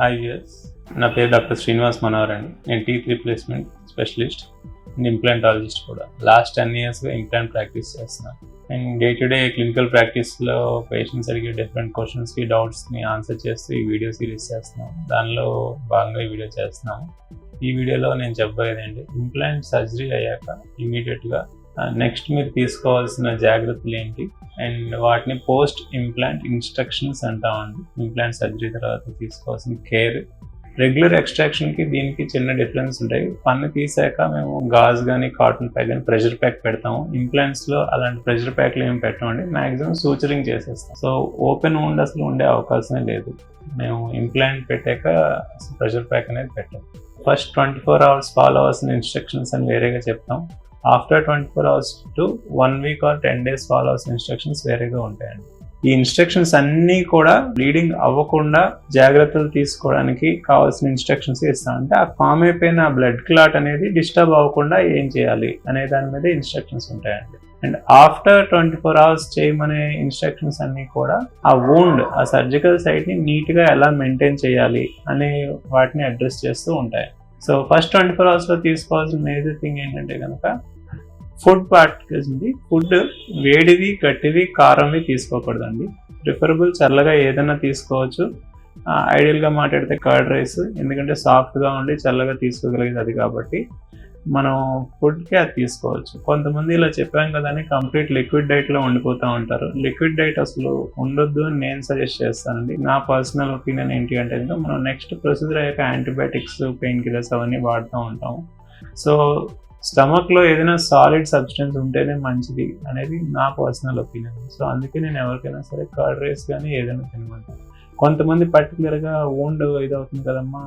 IVS. నా పేరు doctor Srinivas Manohar అండి. నేను teeth replacement specialist and implantologist కూడా. లాస్ట్ 10 yearsగా ఇంప్లాంట్ ప్రాక్టీస్ చేస్తున్నాను. And day to day clinical ప్రాక్టీస్లో పేషెంట్స్ అడిగే డిఫరెంట్ క్వశ్చన్స్కి డౌట్స్ని ఆన్సర్ చేస్తూ ఈ వీడియో సిరీస్ చేస్తున్నాం. దానిలో భాగంగా ఈ వీడియో చేస్తున్నాము. ఈ వీడియోలో నేను చెప్పబోయేది ఏంటి, ఇంప్లాంట్ సర్జరీ అయ్యాక ఇమీడియట్గా నెక్స్ట్ మీరు తీసుకోవాల్సిన జాగ్రత్తలు ఏంటి అండ్ వాటిని పోస్ట్ ఇంప్లాంట్ ఇన్స్ట్రక్షన్స్ అంటామండి. ఇంప్లాంట్ సర్జరీ తర్వాత తీసుకోవాల్సిన కేర్, రెగ్యులర్ ఎక్స్ట్రాక్షన్కి దీనికి చిన్న డిఫరెన్స్ ఉంటాయి. పన్ను తీసాక మేము గాజ్ కానీ కాటన్ ప్యాక్ కానీ ప్రెషర్ ప్యాక్ పెడతాము. ఇంప్లాంట్స్లో అలాంటి ప్రెషర్ ప్యాక్లు ఏమి పెట్టమండి, మ్యాక్సిమం సూచరింగ్ చేసేస్తాం. సో ఓపెన్ wound అసలు ఉండే అవకాశమే లేదు. మేము ఇంప్లాంట్ పెట్టాక ప్రెషర్ ప్యాక్ అనేది పెట్టాం. ఫస్ట్ 24 hours ఫాలో అవ్వాల్సిన ఇన్స్ట్రక్షన్స్ అని వేరేగా చెప్తాం. After 24 hours to 1 week or 10 days follow అవ్వాల్సిన ఇన్స్ట్రక్షన్స్ వేరేగా ఉంటాయండి. ఈ ఇన్స్ట్రక్షన్స్ అన్నీ కూడా బ్లీడింగ్ అవ్వకుండా జాగ్రత్తలు తీసుకోవడానికి కావాల్సిన ఇన్స్ట్రక్షన్స్ ఇస్తాం. అంటే ఆ ఫామ్ అయిపోయిన బ్లడ్ క్లాట్ అనేది డిస్టర్బ్ అవ్వకుండా ఏం చేయాలి అనే దాని మీద ఇన్స్ట్రక్షన్స్ ఉంటాయండి. అండ్ ఆఫ్టర్ 24 hours చేయమనే ఇన్స్ట్రక్షన్స్ అన్నీ కూడా ఆ వూండ్, ఆ సర్జికల్ సైట్ని నీట్గా ఎలా మెయింటైన్ చేయాలి అనే వాటిని అడ్రస్ చేస్తూ ఉంటాయి. సో ఫస్ట్ 24 hours తీసుకోవాల్సిన మేజర్ థింగ్ ఏంటంటే కనుక ఫుడ్ పార్టికల్స్ ఉంది. ఫుడ్ వేడివి, గట్టివి, కారంవి తీసుకోకూడదండి. ప్రిఫరబుల్ చల్లగా ఏదైనా తీసుకోవచ్చు. ఐడియల్గా మాట్లాడితే కర్డ్ రైస్, ఎందుకంటే సాఫ్ట్గా ఉండి చల్లగా తీసుకోగలిగేది అది కాబట్టి మనం ఫుడ్కి అది తీసుకోవచ్చు. కొంతమంది ఇలా చెప్పాం కదా అని కంప్లీట్ లిక్విడ్ డైట్లో ఉండిపోతూ ఉంటారు. లిక్విడ్ డైట్ అసలు ఉండొద్దు అని నేను సజెస్ట్ చేస్తానండి. నా పర్సనల్ ఒపీనియన్ ఏంటి అంటే మనం నెక్స్ట్ ప్రొసీజర్ అయ్యాక యాంటీబయాటిక్స్, పెయిన్ కిల్లర్స్ అవన్నీ వాడుతూ ఉంటాము. సో స్టమక్లో ఏదైనా సాలిడ్ సబ్స్టెన్స్ ఉంటేనే మంచిది అనేది నా పర్సనల్ ఒపీనియన్. సో అందుకే నేను ఎవరికైనా సరే కర్డ్ రైస్ కానీ ఏదైనా తినమంటాను. కొంతమంది పర్టికులర్గా వూండ్ ఇదవుతుంది కదమ్మా,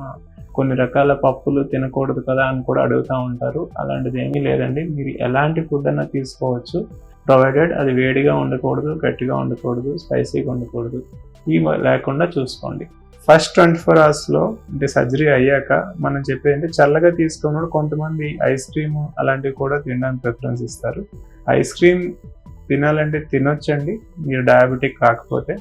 కొన్ని రకాల పప్పులు తినకూడదు కదా అని కూడా అడుగుతూ ఉంటారు. అలాంటిది ఏమీ లేదండి. మీరు ఎలాంటి ఫుడ్ అయినా తీసుకోవచ్చు, ప్రొవైడెడ్ అది వేడిగా ఉండకూడదు, గట్టిగా ఉండకూడదు, స్పైసీగా ఉండకూడదు, ఇవి లేకుండా చూసుకోండి. ఫస్ట్ 24 hours అంటే సర్జరీ అయ్యాక మనం చెప్పేది చల్లగా తీసుకున్నప్పుడు కొంతమంది ఐస్ క్రీమ్ అలాంటివి కూడా తినడానికి ప్రిఫరెన్స్ ఇస్తారు. ఐస్ క్రీమ్ తినాలంటే తినొచ్చండి, మీరు డయాబెటిక్ కాకపోతే,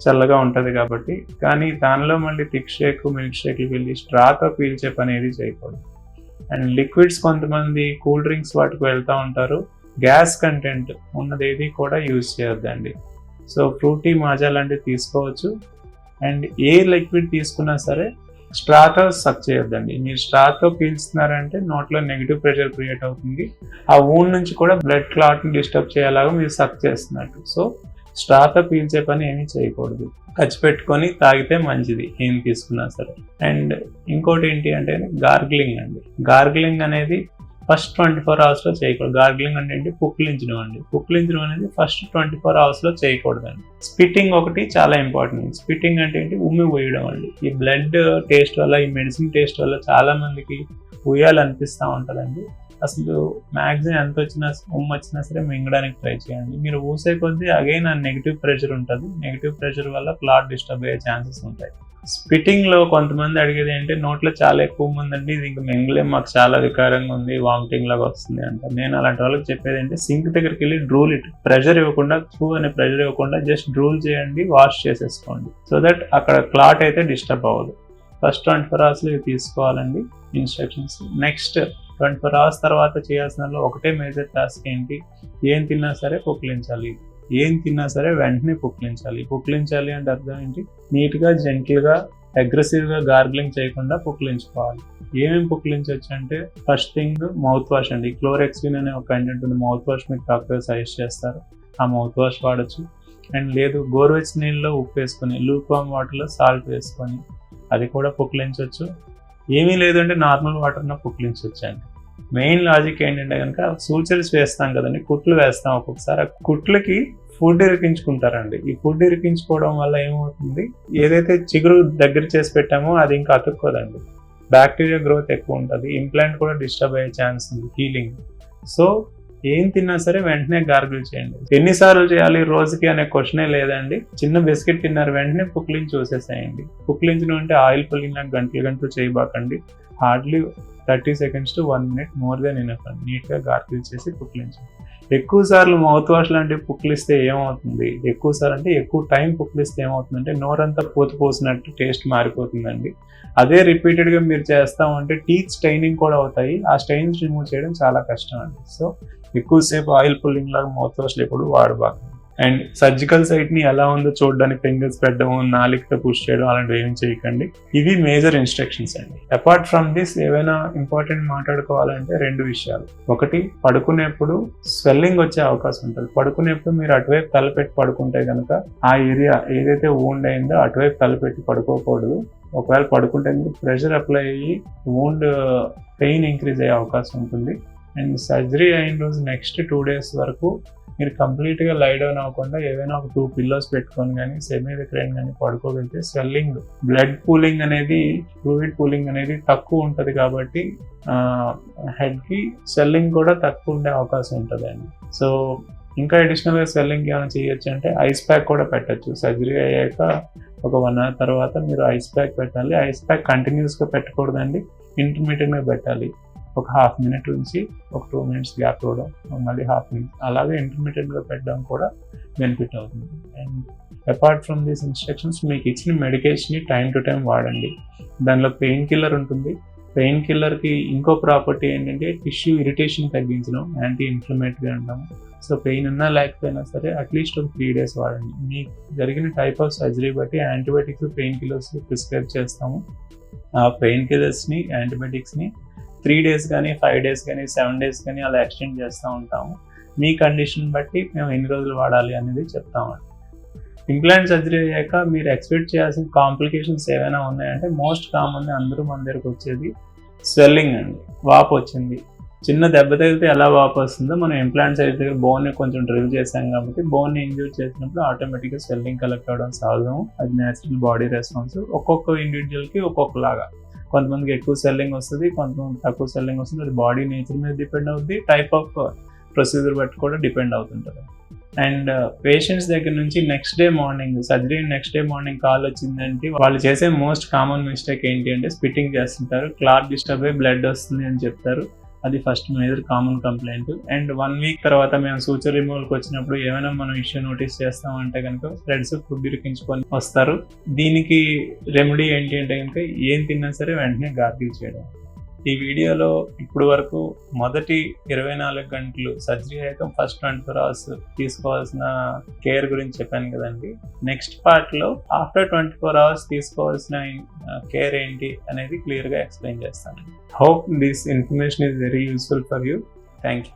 చల్లగా ఉంటుంది కాబట్టి. కానీ దానిలో మళ్ళీ థిక్ షేక్, మిల్క్ షేక్కి వెళ్ళి స్ట్రాతో పీల్చే పని ఏది చేయకూడదు. అండ్ లిక్విడ్స్ కొంతమంది కూల్ డ్రింక్స్ వాటికి వెళ్తూ ఉంటారు. గ్యాస్ కంటెంట్ ఉన్నది ఏది కూడా యూజ్ చేయొద్దండి. సో ఫ్రూటీ, మాజా లాంటివి తీసుకోవచ్చు. అండ్ ఏ లిక్విడ్ తీసుకున్నా సరే స్ట్రాతో సక్ చేయొద్దండి. మీరు స్ట్రాతో పీల్చుతున్నారంటే నోట్లో నెగిటివ్ ప్రెషర్ క్రియేట్ అవుతుంది. ఆ వూండ్ నుంచి కూడా బ్లడ్ క్లాట్ని డిస్టర్బ్ చేయాలాగా మీరు సక్ చేస్తున్నట్టు. సో స్ట్రాతో పీల్చే పని ఏమీ చేయకూడదు. ఖర్చు పెట్టుకొని తాగితే మంచిది ఏం తీసుకున్నా సరే. అండ్ ఇంకోటి ఏంటి అంటే గార్గిలింగ్ అండి. గార్గిలింగ్ అనేది ఫస్ట్ 24 hours చేయకూడదు. గార్గిలింగ్ అంటే ఏంటి, పుక్కిలించడం అండి. పుక్కిలించడం అనేది ఫస్ట్ 24 hours చేయకూడదండి. స్పిట్టింగ్ ఒకటి చాలా ఇంపార్టెంట్. స్పిట్టింగ్ అంటే ఏంటి, ఉమ్మి పోయడం అండి. ఈ బ్లడ్ టేస్ట్ వల్ల, ఈ మెడిసిన్ టేస్ట్ వల్ల చాలా మందికి ఉయ్యాలనిపిస్తూ ఉంటుందండి. అసలు మ్యాక్సిమం ఎంత వచ్చినా, వచ్చినా సరే మింగడానికి ట్రై చేయండి. మీరు ఊసే కొద్దీ అగైన్ ఆ నెగిటివ్ ప్రెషర్ ఉంటుంది. నెగిటివ్ ప్రెషర్ వల్ల క్లాట్ డిస్టర్బ్ అయ్యే ఛాన్సెస్ ఉంటాయి. స్పిట్టింగ్లో కొంతమంది అడిగేది ఏంటి, నోట్లో చాలా ఎక్కువ ఉందండి, ఇది ఇంకా మింగలేం, మాకు చాలా వికారంగా ఉంది, వామిటింగ్ లాగా వస్తుంది అంటారు. నేను అలాంటి వాళ్ళకి చెప్పేది ఏంటి, సింక్ దగ్గరికి వెళ్ళి డ్రూల్ ఇట్, ప్రెషర్ ఇవ్వకుండా, థూ అనే ప్రెషర్ ఇవ్వకుండా జస్ట్ డ్రూల్ చేయండి, వాష్ చేసేసుకోండి. సో దట్ అక్కడ క్లాట్ అయితే డిస్టర్బ్ అవ్వదు. ఫస్ట్ 24 hours ఇవి తీసుకోవాలండి ఇన్స్ట్రక్షన్స్. నెక్స్ట్ 24 hours తర్వాత చేయాల్సిన ఒకటే మేజర్ టాస్క్ ఏంటి, ఏం తిన్నా సరే పుక్కిలించాలి. ఏం తిన్నా సరే వెంటనే పుక్కిలించాలి. పుక్కిలించాలి అంటే అర్థం ఏంటి, నీట్గా, జెంటిల్గా, అగ్రెసివ్గా గార్గిలింగ్ చేయకుండా పుక్కిలించుకోవాలి. ఏమేమి పుక్కిలించవచ్చు అంటే ఫస్ట్ థింగ్ మౌత్ వాష్ అండి. క్లోరెక్సిన్ అనే ఒక కంటెంట్ ఉంది, మౌత్ వాష్ మీకు డాక్టర్ సజెస్ట్ చేస్తారు, ఆ మౌత్ వాష్ వాడచ్చు. అండ్ లేదు గోరువెచ్చని నీళ్ళలో ఉప్పు వేసుకొని, లూక్వామ్ వాటర్లో సాల్ట్ వేసుకొని అది కూడా పుక్కిలించవచ్చు. ఏమీ లేదంటే నార్మల్ వాటర్లో పుక్కిలించవచ్చు అండి. మెయిన్ లాజిక్ ఏంటంటే కనుక సూచర్స్ వేస్తాం కదండి, కుట్లు వేస్తాం ఒక్కొక్కసారి. ఆ కుట్లకి ఫుడ్ ఇరికించుకుంటారండి. ఈ ఫుడ్ ఇరికించుకోవడం వల్ల ఏమవుతుంది, ఏదైతే చిగురు దగ్గర చేసి పెట్టామో అది ఇంకా అతుక్కోదండి. బ్యాక్టీరియా గ్రోత్ ఎక్కువ ఉంటుంది, ఇంప్లాంట్ కూడా డిస్టర్బ్ అయ్యే ఛాన్స్ ఉంది, హీలింగ్. సో ఏం తిన్నా సరే వెంటనే గార్గిల్ చేయండి. ఎన్నిసార్లు చేయాలి రోజుకి అనే క్వశ్చనే లేదండి. చిన్న బిస్కెట్ తిన్నారు వెంటనే పుక్లించి చూసేసేయండి. పుక్లించడం అంటే ఆయిల్ పుల్లింగ్ గంటలు చేయబాకండి. Hardly 30 seconds to 1 minute more than enough అండి. నీట్గా గార్గిల్ చేసి పుక్లించండి. ఎక్కువ సార్లు మౌత్ వాష్ లాంటివి పుక్లిస్తే ఏమవుతుంది, ఎక్కువ సార్లు అంటే ఎక్కువ టైం పుక్లిస్తే ఏమవుతుందంటే నోరంతా పోసినట్టు టేస్ట్ మారిపోతుందండి. అదే రిపీటెడ్గా మీరు చేస్తామంటే టీత్ స్టైనింగ్ కూడా అవుతాయి. ఆ స్టైన్స్ రిమూవ్ చేయడం చాలా కష్టం అండి. సో ఎక్కువసేపు ఆయిల్ పుల్లింగ్ లాగా మౌత్ వాష్లు ఎప్పుడు వాడబాకు. అండ్ సర్జికల్ సైట్ని ఎలా ఉందో చూడడానికి ఫింగర్స్ పెట్టడం, నాలికతో పుష్ చేయడం అలాంటివి ఏం చేయకండి. ఇవి మేజర్ ఇన్స్ట్రక్షన్స్ అండి. అపార్ట్ ఫ్రమ్ దిస్ ఏవైనా ఇంపార్టెంట్ మాట్లాడుకోవాలంటే 2 విషయాలు. ఒకటి, పడుకునేప్పుడు స్వెల్లింగ్ వచ్చే అవకాశం ఉంటుంది. పడుకునేప్పుడు మీరు అటువైపు తలపెట్టి పడుకుంటే కనుక ఆ ఏరియా ఏదైతే వూండ్ అయిందో అటువైపు తలపెట్టి పడుకోకూడదు. ఒకవేళ పడుకుంటే ప్రెషర్ అప్లై అయ్యి వూండ్ పెయిన్ ఇంక్రీజ్ అయ్యే అవకాశం ఉంటుంది. అండ్ సర్జరీ అయిన రోజు నెక్స్ట్ 2 days వరకు మీరు కంప్లీట్గా లై డౌన్ అవ్వకుండా ఏవైనా ఒక 2 pillows పెట్టుకొని కానీ సెమీ రిక్లైన్ కానీ పడుకోగలిగితే స్వెల్లింగ్, బ్లడ్ పూలింగ్ అనేది, ఫ్లూయిడ్ పూలింగ్ అనేది తక్కువ ఉంటుంది కాబట్టి హెడ్కి స్వెల్లింగ్ కూడా తక్కువ ఉండే అవకాశం ఉంటుందండి. సో ఇంకా అడిషనల్గా స్వెల్లింగ్ ఏమైనా చేయొచ్చు అంటే ఐస్ ప్యాక్ కూడా పెట్టచ్చు. సర్జరీ అయ్యాక ఒక 1 hour తర్వాత మీరు ఐస్ ప్యాక్ పెట్టాలి. ఐస్ ప్యాక్ కంటిన్యూస్గా పెట్టకూడదండి, ఇంటర్మీడియట్గా పెట్టాలి. ఒక 1/2 minute నుంచి ఒక 2 minutes గ్యాప్ ఇవ్వడం, మళ్ళీ 1/2 minute అలాగే ఇంటర్మీడియట్గా పెట్టడం కూడా బెనిఫిట్ అవుతుంది. And apart from these instructions మీకు ఇచ్చిన మెడికేషన్ని టైం టు టైం వాడండి. దానిలో పెయిన్ కిల్లర్ ఉంటుంది. పెయిన్ కిల్లర్కి ఇంకో ప్రాపర్టీ ఏంటంటే టిష్యూ ఇరిటేషన్ తగ్గించడం, యాంటీ ఇన్ఫ్లమేటరీ అంటాము. సో పెయిన్ ఉన్నా లేకపోయినా సరే అట్లీస్ట్ ఒక 3 days వాడండి. మీకు జరిగిన టైప్ ఆఫ్ సర్జరీ బట్టి యాంటీబయాటిక్స్, పెయిన్ కిల్లర్స్ ప్రిస్క్రైబ్ చేస్తాము. ఆ పెయిన్ కిల్లర్స్ని, యాంటీబయాటిక్స్ని 3 days కానీ 5 days కానీ 7 days కానీ అలా ఎక్స్టెండ్ చేస్తూ ఉంటాము. మీ కండిషన్ బట్టి మేము ఎన్ని రోజులు వాడాలి అనేది చెప్తామండి. ఇంప్లాంట్ సర్జరీ అయ్యాక మీరు ఎక్స్పెక్ట్ చేయాల్సిన కాంప్లికేషన్స్ ఏమైనా ఉన్నాయంటే మోస్ట్ కామన్ అందరూ మన దగ్గరకు వచ్చేది స్వెల్లింగ్ అండి. వాపు వచ్చింది, చిన్న దెబ్బ తగిలితే ఎలా వాపు వస్తుందో మనం ఇంప్లాంట్ సర్జరీ దగ్గర బోన్ని కొంచెం డ్రిల్ చేసాం కాబట్టి బోన్ని ఇంజ్యూర్ చేసినప్పుడు ఆటోమేటిక్గా స్వెల్లింగ్ కలెక్ట్ అవ్వడం సహజం. అది న్యాచురల్ బాడీ రెస్పాన్స్. ఒక్కొక్క ఇండివిజువల్కి ఒక్కొక్కలాగా, కొంతమందికి ఎక్కువ స్వెల్లింగ్ వస్తుంది, కొంతమంది తక్కువ స్వెల్లింగ్ వస్తుంది. అది బాడీ నేచర్ మీద డిపెండ్ అవుతుంది, టైప్ ఆఫ్ ప్రొసీజర్ బట్టి కూడా డిపెండ్ అవుతుంటుంది. అండ్ పేషెంట్స్ దగ్గర నుంచి next day morning, surgery next day morning call వచ్చిందంటే వాళ్ళు చేసే మోస్ట్ కామన్ మిస్టేక్ ఏంటి అంటే స్పిట్టింగ్ చేస్తుంటారు, క్లాట్ డిస్టర్బ్ అయ్యి బ్లడ్ వస్తుంది అని చెప్తారు. అది first major common complaint. And 1 week తర్వాత మేము సూచర్ రిమూవల్కి వచ్చినప్పుడు ఏమైనా మనం ఇష్యూ నోటీస్ చేస్తామంటే కనుక థ్రెడ్స్ ఫుడ్ ఇరికించుకొని వస్తారు. దీనికి రెమెడీ ఏంటి అంటే కనుక ఏం తిన్నా సరే వెంటనే గార్గిల్ చేయడం. ఈ వీడియోలో ఇప్పుడు వరకు మొదటి 24 గంటలు సర్జరీ అయ్యాక ఫస్ట్ 24 hours తీసుకోవాల్సిన కేర్ గురించి చెప్పాను కదండి. నెక్స్ట్ పార్ట్లో ఆఫ్టర్ 24 hours తీసుకోవాల్సిన కేర్ ఏంటి అనేది క్లియర్గా ఎక్స్ప్లెయిన్ చేస్తాను. Hope this information is very useful for you. Thank you.